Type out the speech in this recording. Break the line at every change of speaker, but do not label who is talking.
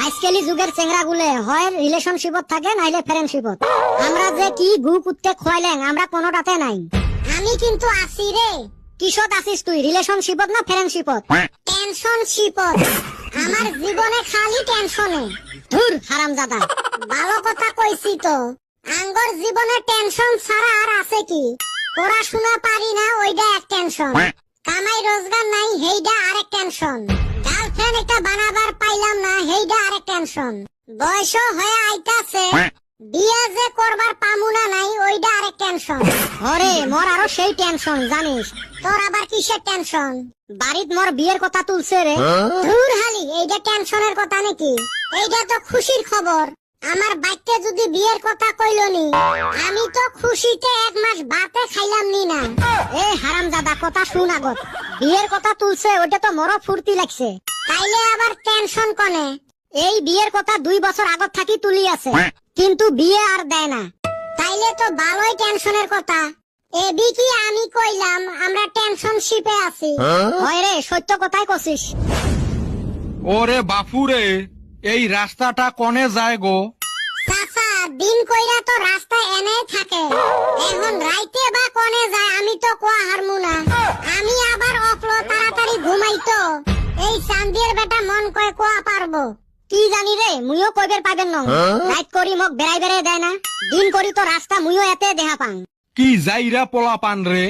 আজকালি যুগের চেংরা গুলে হয় রিলেশনশিপত থাকে নাইলে ফ্রেন্ডশিপত। আমরা যে কি গু কুত্তে খোয়াইলেন আমরা কোনোটাতে নাই। আমি কিন্তু আছি রে। কিসত আছিস তুই, রিলেশনশিপত না ফ্রেন্ডশিপত? টেনশনশিপত। আমার জীবনে খালি টেনশনে। ধুর হারামজাদা, ভালো কথা কইছি তো। আঙ্গর জীবনে টেনশন ছাড়া আর আছে কি? পড়াশোনা পারি না ওইটা এক টেনশন, কামাই রোজগার নাই হেইডা আরেক টেনশন, গার্লফ্রেন্ড একটা বানাবার পাইলাম না হেইডা আরেক টেনশন, বয়স হয়ে আইতাছে বিয়ে যে করবার পামুনা নাই ওইটা আরেক টেনশন। ওরে মোর আরো সেই টেনশন জানিস। তোর আবার কিসের টেনশন? বাড়িত মোর বিয়ের কথা তুলছে রে। ধুর হালি, এইটা টেনশনের কথা নাকি? এইটা তো খুশির খবর। আমার বাইতে যদি বিয়ের কথা কইল নি, আমি তো খুশিতে এক মাস ভাতে খাইলাম নি না। এ হারামজাদা, কথা শুন আগত। বিয়ের কথা তুলছে ওইটা তো মরো ফুর্তি লাগছে, তাইলে আবার টেনশন কনে? এই বিয়ের কথা 2 বছর আগত থাকি তুলি আছে, কিন্তু বিয়ে আর দেয় না। তাইলে তো ভালোই টেনশনের কথা। এবি কি আমি কইলাম আমরা টেনশনশিপে আছি? হয় রে, সত্য কথাই কছিস।
ওরে বাপুরে, এই রাস্তাটা কনে যায় গো?
চাচা, দিন কইরা তো রাস্তায় এনে থাকে, এখন রাইতে বা কনে যায় আমি তো কোয়া হারমু না। আমি আবার অকলো তাড়াতাড়ি ঘুমাইতো, এই চান্দির বেটা মন কয় কোয়া পারবো। কি জানি রে, মুইও কইবের পাবেন নং। রাইত করি মোক বেড়াই বেড়াই দেয় না, দিন করি তো রাস্তা মুইও এতে দেহা পাং।
কি যাইরা পোলা পান রে।